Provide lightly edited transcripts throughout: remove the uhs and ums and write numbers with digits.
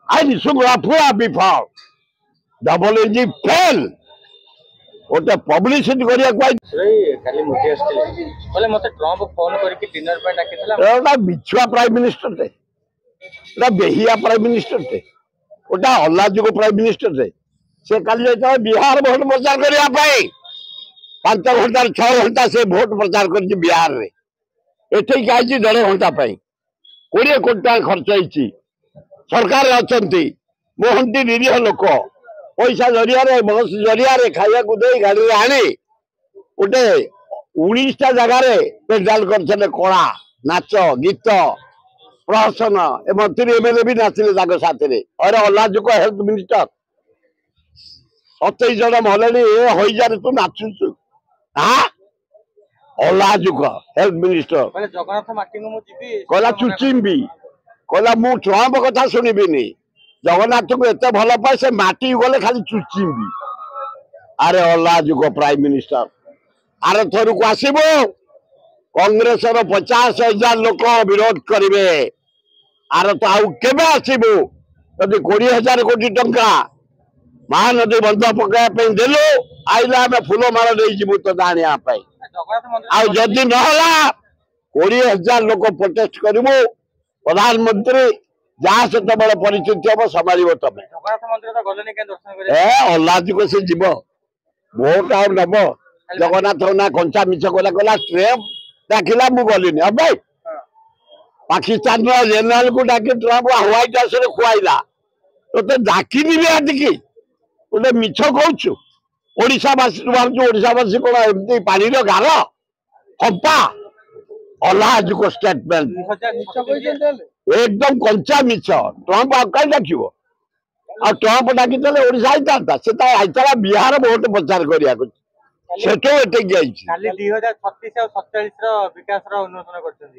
I Sungapura before. Double engine fail. गोटे publicity करिया काली मोदी आस्थिले बोले मते ट्रम्प फोन करके डिनर पे डाकितला एटा बिछुआ प्राइम मिनिस्टर थे एटा बेहिया प्राइम मिनिस्टर थे ओटा अल्लाजुको प्राइम मिनिस्टर थे से काली जाय बिहार भोट प्रचार करिया पाई 5 घंटा 6 घंटा से भोट प्रचार कर बिहार रे एठी काई 1.5 घंटा पाई 20 कोटी टका खर्च होईची सरकार अछंती मोहंती निरीह लोक पैसा जरिया बस जरिया खाया दे गाड़ी आनी गोटे 19टा जगार पेंडाल कर कला नाच गीत प्रहसन मंत्री एमएलए भी नाचिले साथी अरे अल्लाजुक हेल्थ मिनिस्टर 27 जन मले हईजार तू नाचुचु हाँ अल्लाजुक हेल्थ मिनिस्टर कहला चुचिम्बी कहला मु ट्रम्प कथा शुणिबिनी जगन्नाथ को एत भल पाए से माटी गले खाली चुचिम्बी अरे अल्लाजुक प्राइम मिनिस्टर आर थर को आसब कांग्रेस 50,000 लोक विरोध करेंगे आर तो आउ केबे आसबू यदि 20,000 कोटी टंका महानदी बंध पकड़ा देलु आईला आम फूलमाल नहीं जीवु तो दाणिया आदि नहला 20,000 लोक प्रोटेस्ट करू प्रधानमंत्री जहाँ से बड़े परिचित हम संभाल तुम अल्लाह को से जीव भोट आ नब जगन्नाथ ना कंचा मिछ कहला कहला ट्रम्प डाकिला मु गलिनी अब भाई पाकिस्तान जेनेल को डाकी ट्रम्प ह्वाइट हाउस रे खुआइला तो डाकिनी भी आटिकी गोटे मिछ कहूँ ओडावासी भावुँ ओडावासी कौन एमती पानी गार कंपा अल्लाजुक स्टेटमेंट एकदम कंचा मिछ ट्रम्प आ कहीं डाक आ ट्रम्प डाकी ओडा से बिहार भोट प्रचार करिया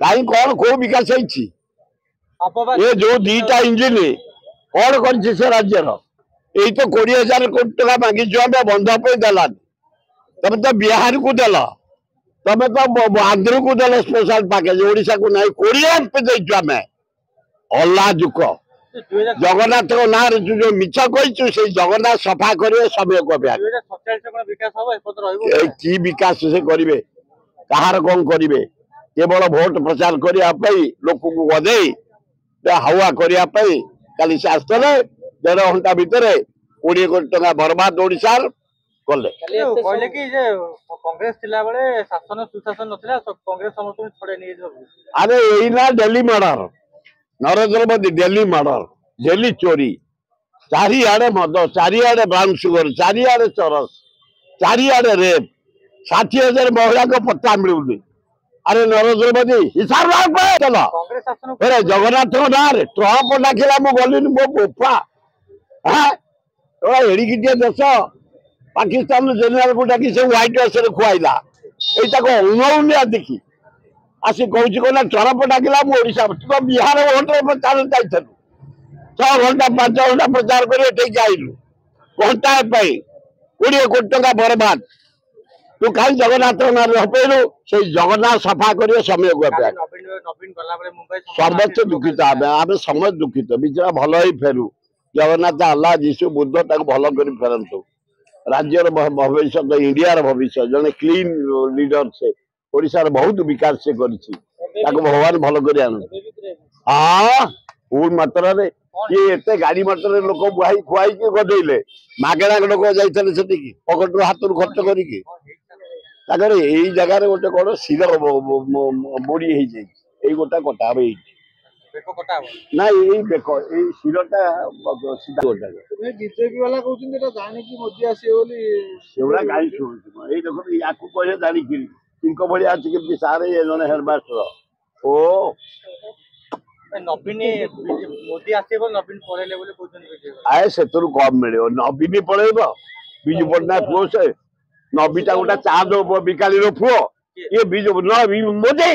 कहीं कौन कौ विकास ये जो 2टा इंजिन कौन कर राज्यर यही तो 20,000 कोटी टका मांगी आम बंध पे देलानी तुम तो बिहार को देल तुम तो आंध्र को देल स्पेशल पैकेज ओडिशा को नहीं 20 पे देचु आम अल्लाजुक जगन्नाथ ना जो मिछ कही से जगन्नाथ सफा करे समय को कि विकास से करेंगे कहार कौन करेंगे केवल भोट प्रचार करने लोक को गदे हावा करने काली से आसते 1.5 घंटा भितर 20 कोटी टका बर्बाद ओडिशार कले कांग्रेस शासन सुशासन नथिला कांग्रेस समस्त छड़े नहीं अरे यही ना दिल्ली मर्डर नरेंद्र मोदी दिल्ली मर्डर दिल्ली चोरी चारिआडे मद चारिआडे ब्राउन सुगर चारिआडे चरस चारिआडे रेप 60,000 महिला को पत्ता मिलूनी अरे नरेंद्र मोदी हिसाब चल अरे जगन्नाथ ना ट्रम्प डाकिला मु गली मो बोपा हाँ एड़िकिटिया देश पाकिस्तान जेनेल को डाकी से ह्वाइट हाउस रे खुआइला यही उन्नौनिया देखी आसी कौच कहना ट्रम्प डाकिला ओडिशा तो बिहार भोट प्रचार जाइलु 6 घंटा 5 घंटा प्रचार कर आईलु घंटाए 20 कोटी टका बर्बाद तू कहीं जगन्नाथ ना हपेलु से जगन्नाथ सफा कर समय को सर्वोच्च दुखित आम समय दुखित बिचरा भल ही फेरु जगन्नाथ अल्लाह जीशु बुद्ध भल कर फेरतु राज्यर भविष्य इंडिया भविष्य जड़े क्लीन लीडर से ओडिशार बहुत विकास से भगवान भल कर हाँ पूर्ण मात्रा ये एते गाड़ी मटर लोक बुहाई खुआई गदेले मागेणा लोक जाते पकेट हाथ खर्च कर जगार गोटे कौन शिर मोड़ी हो गोटा कटा हम ना यही देख ये शिरटा सीधा गोटा बीजेपी वाला कहते मोदी आसगुड़ा कहीं शुणु ये देख या कहे जानिकी इनको भाई आज के सारे जन हेडमास्टर ओ नवीन मोदी आसो नवीन पढ़ेले आए से कम मिले नवीन पढ़ेब विजु पट्टनायक पुओ से नवीटा गोटा चा दो बिकाली पुओ ये विजु मोदी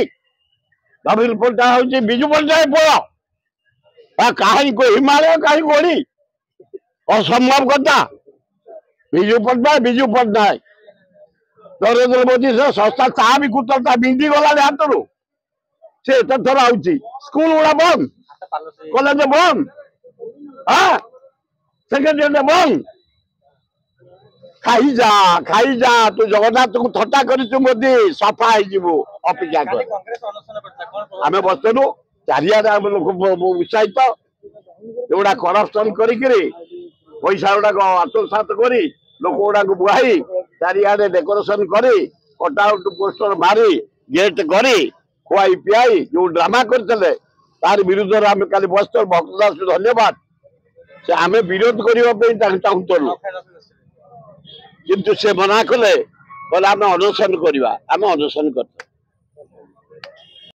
नवीन पट्टनायक हूँ विजु पट्टनायक पुओ कहीं को हिमालय कहीं कोड़ी असंभव कथा विजु पट्टनायक नरेंद्र मोदी से सस्ता चा भी कुतरता बिंदी गला हाथ रू से थर आउची स्कूल गुड़ा बंद कॉलेज बंद হ্যাঁ সেক্রেটারিয়েট বন্ধ ଖାଇଯା ତୁ ଜଗନ୍ନାଥଙ୍କୁ ଥଟ୍ଟା କରିଛୁ ମୋଦି ସଫା ହେଇଯିବୁ ଅପେକ୍ଷା କର କଂଗ୍ରେସ ଅନଶନ କରିଥିଲା କଣ ଆମେ ବସିଲୁ ଚାରିଆଡେ ଆମେ ଲୋକ ଉତ୍ସାହିତ ଏଗୁଡା କରପସନ କରିକିରି ପଇସା ଗୁଡାକ ଆତ୍ମସାତ କରି ଲୋକ ଗୁଡାକୁ ବୁହାଇ ଚାରିଆଡେ ଡେକୋରେସନ କରି କଟଆଉଟ ପୋଷ୍ଟର ମାରି ଗେଟ୍ କରି ଖୁଆଇ ପିଆଇ ଯୋଉ ଡ୍ରାମା କରିଥିଲେ ତାର ବିରୁଦ୍ଧରେ ଆମେ କାଲି ବସିଥିଲୁ ଭକ୍ତ ଦାସକୁ ଧନ୍ୟବାଦ ସେ ଆମେ ବିରୋଧ କରିବା ପାଇଁ ତାଙ୍କୁ ଚାହୁଁଥିଲୁ କିନ୍ତୁ ସେ ମନା କଲେ କହିଲେ ଆମେ ଅନଶନ କରିବା ଆମେ ଅନଶନ କରିଥିଲୁ।